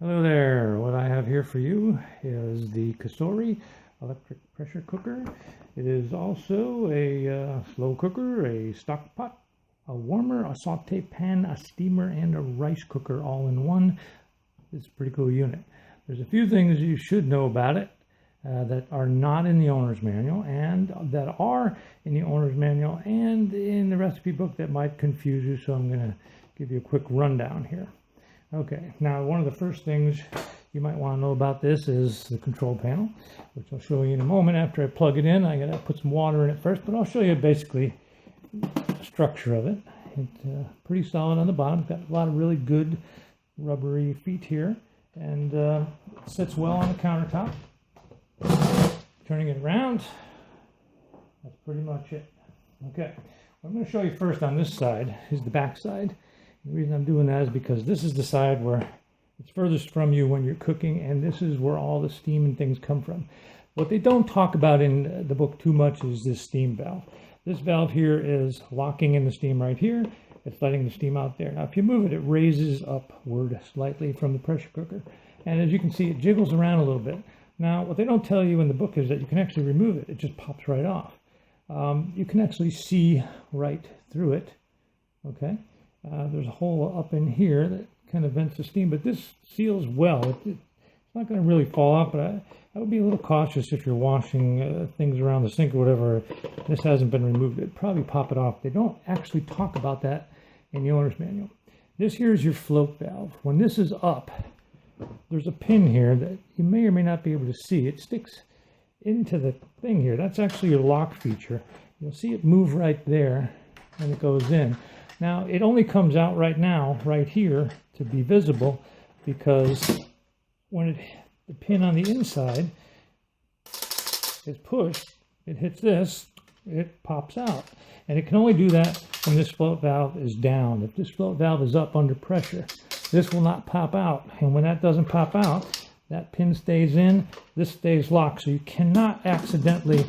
Hello there. What I have here for you is the Cosori electric pressure cooker. It is also a slow cooker, a stock pot, a warmer, a sauté pan, a steamer, and a rice cooker all in one. It's a pretty cool unit. There's a few things you should know about it that are not in the owner's manual and that are in the owner's manual and in the recipe book that might confuse you, so I'm going to give you a quick rundown here. Okay, now one of the first things you might want to know about this is the control panel, which I'll show you in a moment. After I plug it in, I got to put some water in it first, but I'll show you basically the structure of it. It's pretty solid on the bottom. It's got a lot of really good rubbery feet here, and it sits well on the countertop. Turning it around, that's pretty much it. Okay, what I'm going to show you first on this side is the back side. The reason I'm doing that is because this is the side where it's furthest from you when you're cooking, and this is where all the steam and things come from. What they don't talk about in the book too much is this steam valve. This valve here is locking in the steam right here. It's letting the steam out there. Now, if you move it, it raises upward slightly from the pressure cooker. And as you can see, it jiggles around a little bit. Now, what they don't tell you in the book is that you can actually remove it. It just pops right off. You can actually see right through it, okay? There's a hole up in here that kind of vents the steam, but this seals well. It's not going to really fall off, but I would be a little cautious if you're washing things around the sink or whatever. This hasn't been removed. It'd probably pop it off. They don't actually talk about that in the owner's manual. This here is your float valve. When this is up, there's a pin here that you may or may not be able to see. It sticks into the thing here. That's actually your lock feature. You'll see it move right there when it goes in. Now, it only comes out right now, right here, to be visible, because when the pin on the inside is pushed, it hits this, it pops out. And it can only do that when this float valve is down. If this float valve is up under pressure, this will not pop out. And when that doesn't pop out, that pin stays in, this stays locked. So you cannot accidentally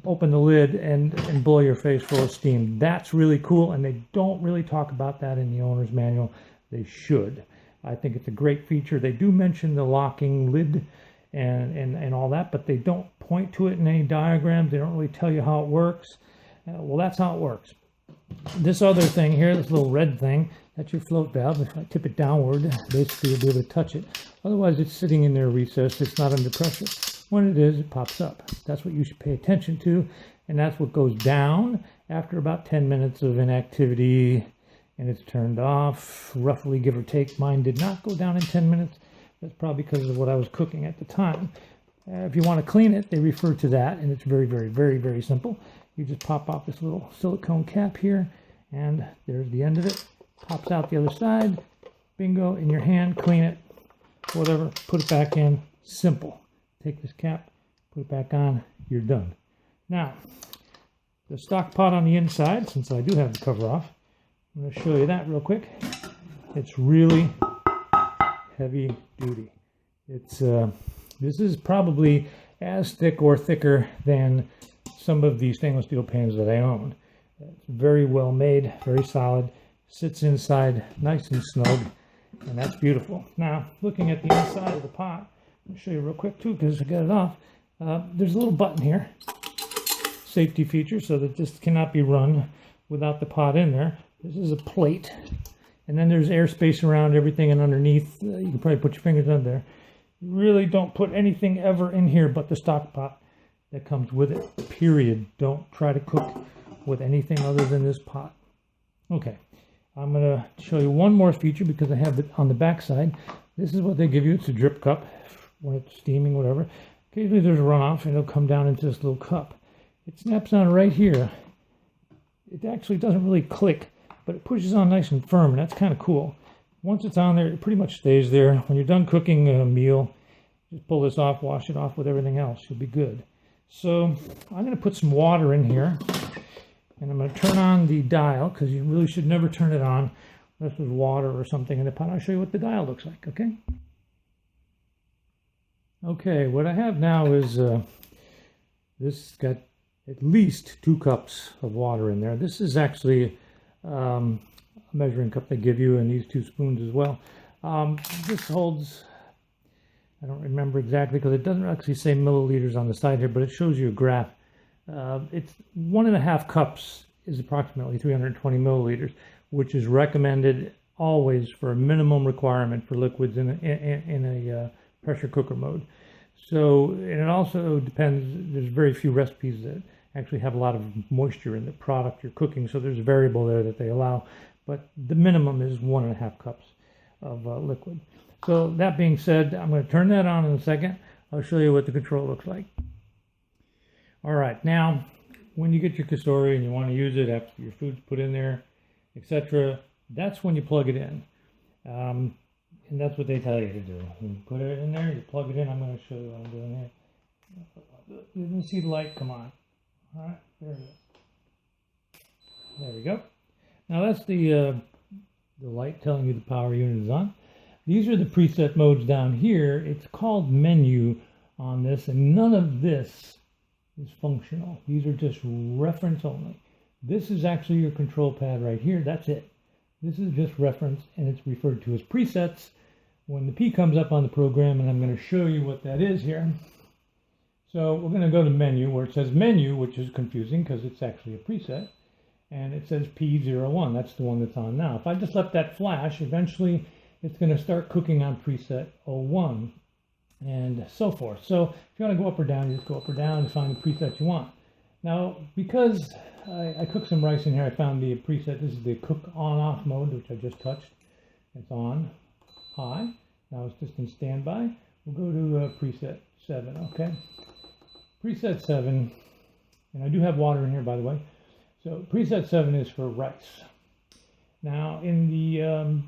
open the lid and blow your face full of steam. That's really cool, and they don't really talk about that in the owner's manual. They should. I think it's a great feature. They do mention the locking lid and all that, but they don't point to it in any diagrams. They don't really tell you how it works. Well, that's how it works. This other thing here, this little red thing, that's your float valve. If I tip it downward, basically you'll be able to touch it. Otherwise, it's sitting in there recessed. It's not under pressure. When it is, it pops up. That's what you should pay attention to, and that's what goes down after about 10 minutes of inactivity, and it's turned off, roughly, give or take. Mine did not go down in 10 minutes. That's probably because of what I was cooking at the time. If you want to clean it, they refer to that, and it's very, very, very, very simple. You just pop off this little silicone cap here, and there's the end of it. Pops out the other side. Bingo, in your hand, clean it, whatever, put it back in. Simple. Take this cap, put it back on, you're done. Now, the stock pot on the inside, since I do have the cover off, I'm going to show you that real quick. It's really heavy duty. It's this is probably as thick or thicker than some of the stainless steel pans that I own. It's very well made, very solid, sits inside nice and snug, and that's beautiful. Now, looking at the inside of the pot, I'll show you real quick too, because I got it off. There's a little button here, safety feature, so that this cannot be run without the pot in there. This is a plate, and then there's airspace around everything, and underneath you can probably put your fingers under there. You really don't put anything ever in here but the stock pot that comes with it, period. Don't try to cook with anything other than this pot. Okay, I'm going to show you one more feature because I have it on the back side. This is what they give you. It's a drip cup when it's steaming, whatever. Occasionally there's a runoff and it'll come down into this little cup. It snaps on right here. It actually doesn't really click, but it pushes on nice and firm, and that's kind of cool. Once it's on there, it pretty much stays there. When you're done cooking a meal, just pull this off, wash it off with everything else. You'll be good. So I'm going to put some water in here, and I'm going to turn on the dial, because you really should never turn it on unless there's water or something in the pot. I'll show you what the dial looks like, okay? Okay, what I have now is this got at least 2 cups of water in there. This is actually a measuring cup they give you, and these 2 spoons as well. This holds I don't remember exactly because it doesn't actually say milliliters on the side here, but it shows you a graph. It's 1.5 cups is approximately 320 milliliters, which is recommended always for a minimum requirement for liquids in a pressure cooker mode. So, and it also depends, there's very few recipes that actually have a lot of moisture in the product you're cooking, so there's a variable there that they allow, but the minimum is 1.5 cups of liquid. So that being said, I'm going to turn that on in a second. I'll show you what the control looks like. All right, now when you get your Cosori and you want to use it after your food's put in there, etc., that's when you plug it in. And that's what they tell you to do. You put it in there, you plug it in. I'm going to show you what I'm doing here. You can see the light come on. All right, there it is. There we go. Now that's the light telling you the power unit is on. These are the preset modes down here. It's called menu on this, and none of this is functional. These are just reference only. This is actually your control pad right here. That's it. This is just reference, and it's referred to as presets when the P comes up on the program, and I'm going to show you what that is here. So we're going to go to menu where it says menu, which is confusing because it's actually a preset, and it says P01. That's the one that's on now. If I just let that flash, eventually it's going to start cooking on preset 01 and so forth. So if you want to go up or down, you just go up or down and find the preset you want. Now, because I cooked some rice in here, I found the preset. This is the cook on-off mode, which I just touched. It's on high. Now it's just in standby. We'll go to preset 7, okay? Preset 7, and I do have water in here, by the way. So preset 7 is for rice. Now, in the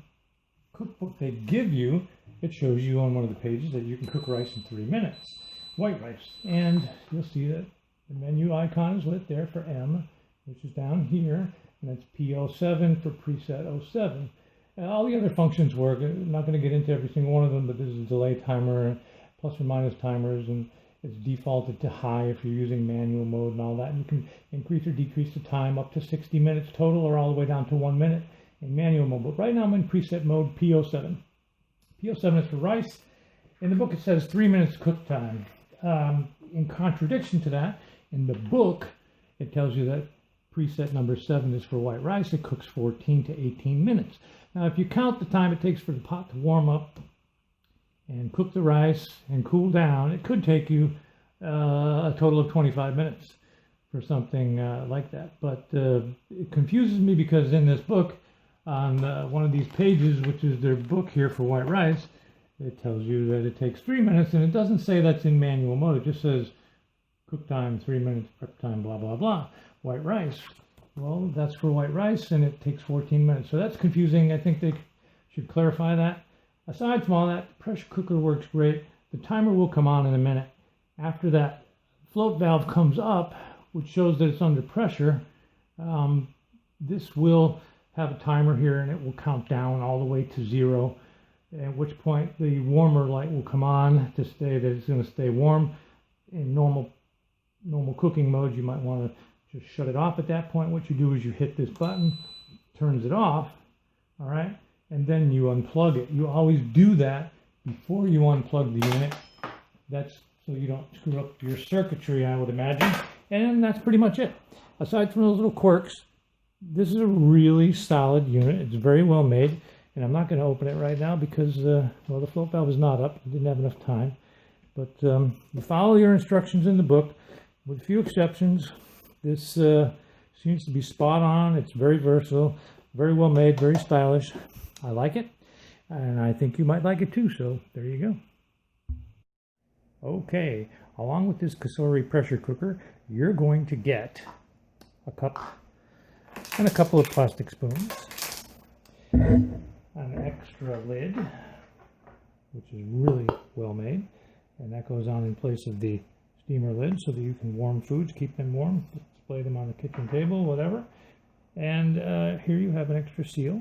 cookbook they give you, it shows you on one of the pages that you can cook rice in 3 minutes, white rice. And you'll see that the menu icon is lit there for M, which is down here, and that's P07 for preset 07. And all the other functions work. I'm not going to get into every single one of them, but this is a delay timer, plus or minus timers, and it's defaulted to high if you're using manual mode and all that. And you can increase or decrease the time up to 60 minutes total, or all the way down to 1 minute in manual mode. But right now I'm in preset mode P07. P07 is for rice. In the book it says 3 minutes cook time. In contradiction to that, in the book it tells you that preset number 7 is for white rice. It cooks 14 to 18 minutes. Now if you count the time it takes for the pot to warm up and cook the rice and cool down, it could take you a total of 25 minutes for something like that. But it confuses me because in this book, on one of these pages, which is their book here for white rice, it tells you that it takes 3 minutes, and it doesn't say that's in manual mode. It just says cook time 3 minutes, prep time, blah, blah, blah. White rice, well, that's for white rice, and it takes 14 minutes. So that's confusing. I think they should clarify that. Aside from all that, the pressure cooker works great. The timer will come on in a minute. After that float valve comes up, which shows that it's under pressure, this will have a timer here, and it will count down all the way to 0, at which point the warmer light will come on to say that it's going to stay warm. In normal cooking mode, you might want to just shut it off at that point. What you do is you hit this button, turns it off, all right, and then you unplug it. You always do that before you unplug the unit. That's so you don't screw up your circuitry, I would imagine. And that's pretty much it. Aside from those little quirks, this is a really solid unit. It's very well made, and I'm not going to open it right now because, well, the float valve is not up. I didn't have enough time. But you follow your instructions in the book, with a few exceptions. This seems to be spot on. It's very versatile, very well made, very stylish. I like it, and I think you might like it too, so there you go. Okay, along with this Cosori pressure cooker, you're going to get a cup and a couple of plastic spoons, an extra lid, which is really well made, and that goes on in place of the steamer lid so that you can warm foods, keep them warm, display them on the kitchen table, whatever. And here you have an extra seal,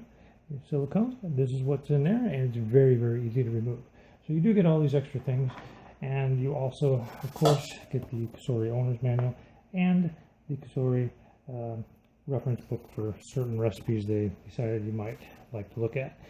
silicone. This is what's in there, and it's very, very easy to remove. So you do get all these extra things, and you also, of course, get the Cosori owner's manual and the Cosori reference book for certain recipes they decided you might like to look at.